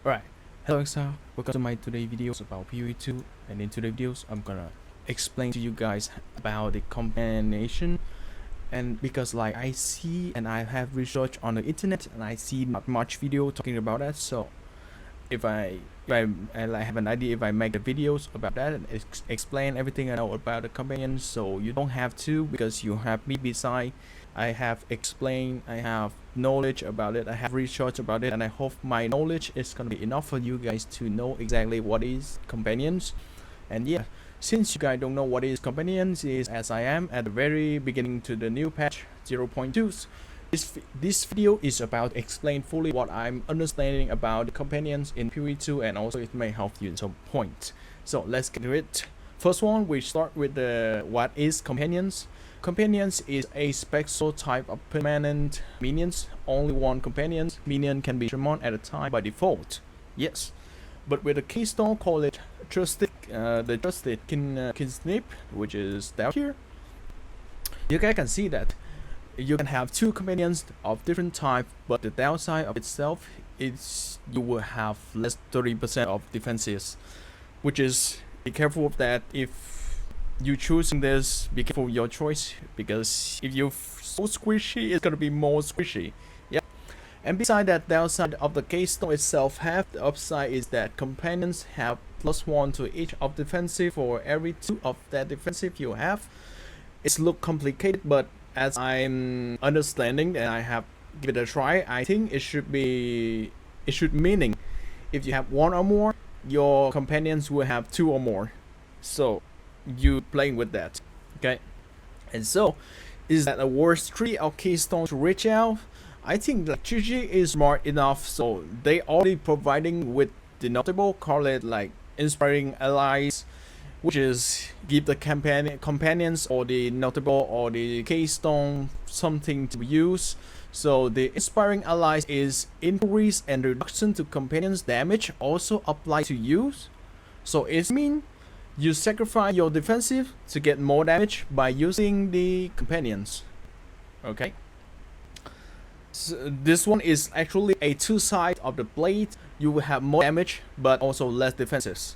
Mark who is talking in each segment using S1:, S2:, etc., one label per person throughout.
S1: Alright, hello Exile, welcome to my today videos about PoE 2, and in today's videos I'm gonna explain to you guys about the combination. And because like I see and I have research on the internet and I see not much video talking about that, so if I like, have an idea, if I make the videos about that and explain everything I know about the companion, so you don't have to, because you have me beside. I have explained, I have knowledge about it, I have research about it, and I hope my knowledge is gonna be enough for you guys to know exactly what is companions. And yeah, since you guys don't know what is companions, is as I am at the very beginning to the new patch 0.2, this video is about explain fully what I'm understanding about the companions in PoE 2, and also it may help you in some point. So let's get to it. First one, we start with the what is companions. Companions is a special type of permanent minions. Only one companion minion can be summoned at a time by default. Yes, but with a keystone, call it trusted. The trusted kinsnip, which is down here. You guys can see that you can have two companions of different type, but the downside of itself is you will have less 30% of defenses, which is, be careful of that. If you choosing this, be careful of your choice, because if you're so squishy, it's gonna be more squishy. Yeah. And beside that, downside of the keystone itself have the upside is that companions have +1 to each of defensive for every 2 of that defensive you have. It's look complicated, but as I'm understanding and I have give it a try, I think it should meaning if you have 1 or more, your companions will have 2 or more. So you playing with that, okay? And so is that a worst 3 of keystone to reach out? I think that GG is smart enough, so they already providing with the notable, call it like inspiring allies, which is give the companions or the notable or the keystone something to use. So the inspiring allies is increase and reduction to companions damage also apply to you. So it means you sacrifice your defensive to get more damage by using the companions. Okay. So this one is actually a two side of the blade. You will have more damage but also less defenses.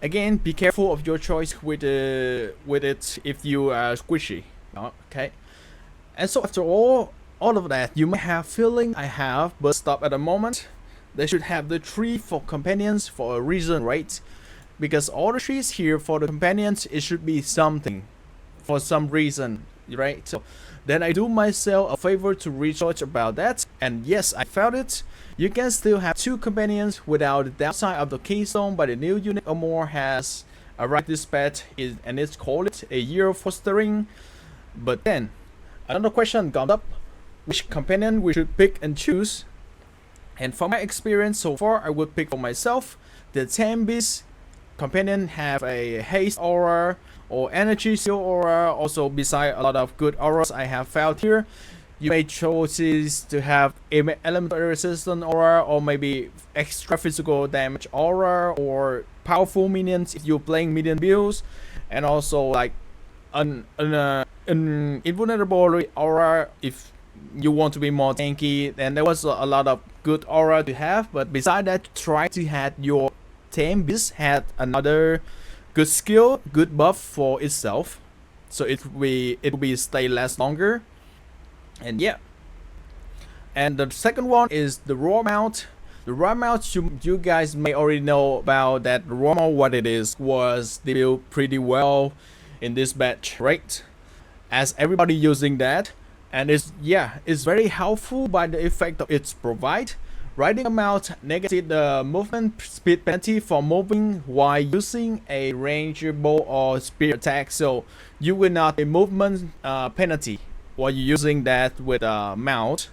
S1: Again, be careful of your choice with it if you are squishy. Okay. And so after all of that, you may have feeling I have, but stop at the moment. They should have the 3 for companions for a reason, right? Because all the trees here for the companions, it should be something for some reason, right? So then I do myself a favor to research about that, and yes, I found it. You can still have 2 companions without the downside of the keystone, but the new unit or more has arrived this patch, and it's called a year of fostering. But then another question comes up: which companion we should pick and choose? And from my experience so far, I would pick for myself the 10 beast companion. Have a haste aura or energy seal aura. Also, beside a lot of good auras I have found here, you may choose to have elemental resistant aura, or maybe extra physical damage aura, or powerful minions if you're playing minion builds, and also like an invulnerable aura if you want to be more tanky. And there was a lot of good aura to have, but beside that, try to have your 10 beast had another good skill, good buff for itself, so it will be stay less longer. And yeah, and the second one is the Rhoamount. The Rhoamount, you guys may already know about that. Rhoamount, what it is, was built pretty well in this batch, right? As everybody using that, and it's very helpful by the effect of its provide. Riding amount negative the movement speed penalty for moving while using a ranger bow or spear attack, so you will not a movement penalty while you're using that with a mount.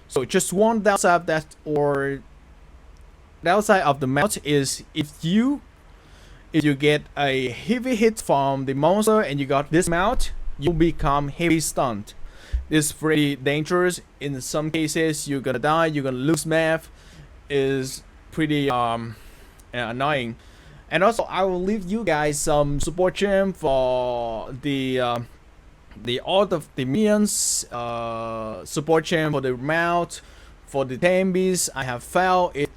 S1: So just one downside of that, or downside of the mount, is if you get a heavy hit from the monster and you got this mount, you become heavy stunned. It's pretty dangerous. In some cases, you're gonna die, you're gonna lose math. Is pretty annoying. And also, I will leave you guys some support gem for the all of the minions, support gem for the mount, for the 10 beasts. I have found it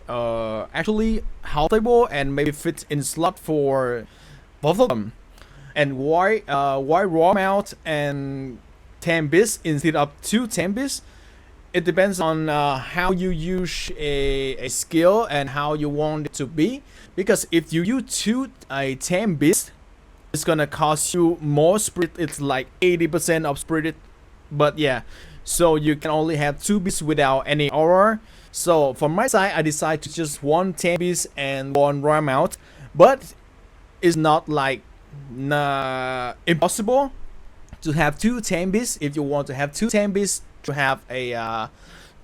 S1: actually helpable and maybe fit in slot for both of them. And why Rhoamount and 10 bits instead of 10 bits? It depends on how you use a skill and how you want it to be. Because if you use 10 bits, it's gonna cost you more spirit. It's like 80% of spirit. But yeah, so you can only have 2 bits without any aura. So from my side, I decided to just 10 bits and 1 Rhoamount. But it's not like impossible to have 10 bits. If you want to have 10 bits to have a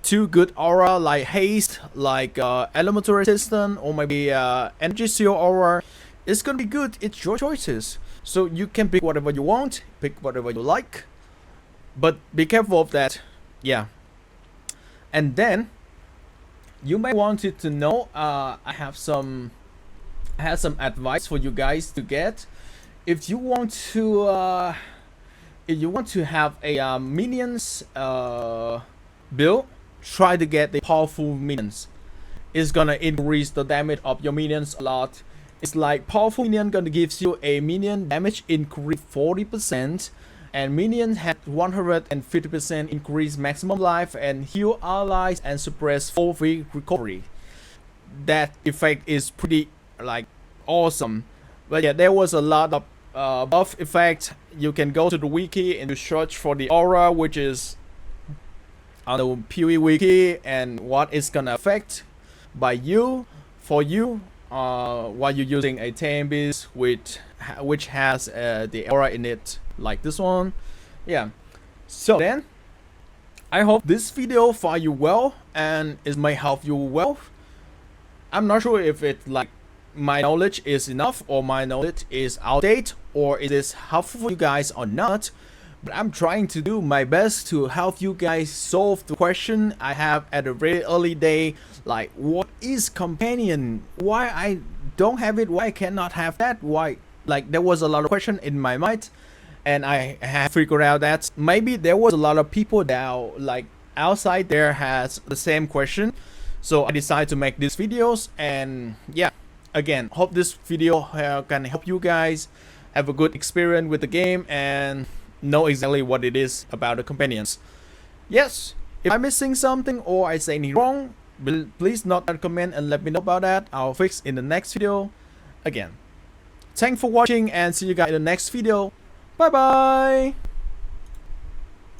S1: 2 good aura like haste, like elemental resistance, or maybe energy seal aura, it's gonna be good. It's your choices. So you can pick whatever you want, pick whatever you like, but be careful of that. Yeah. And then you may wanted to know, I have some advice for you guys to get. If you want to have a minions build, try to get the powerful minions. It's gonna increase the damage of your minions a lot. It's like powerful minion gonna give you a minion damage increase 40%, and minions have 150% increase maximum life and heal allies and suppress 4-week recovery. That effect is pretty like awesome. But yeah, there was a lot of buff effect. You can go to the wiki and search for the aura, which is on the PoE wiki, and what it's gonna affect by you for you while you're using a 10 bits which has the aura in it, like this one. Yeah. So then I hope this video find you well and it may help you well. I'm not sure if it like my knowledge is enough or my knowledge is outdated or it is helpful for you guys or not, but I'm trying to do my best to help you guys solve the question I have at a very early day, like what is companion, why I don't have it, why I cannot have that, why, like there was a lot of question in my mind, and I have figured out that maybe there was a lot of people that like outside there has the same question. So I decided to make these videos, and yeah, again, hope this video can help you guys have a good experience with the game and know exactly what it is about the companions. Yes, if I'm missing something or I say anything wrong, please note and comment and let me know about that. I'll fix in the next video. Again, thanks for watching and see you guys in the next video. Bye bye.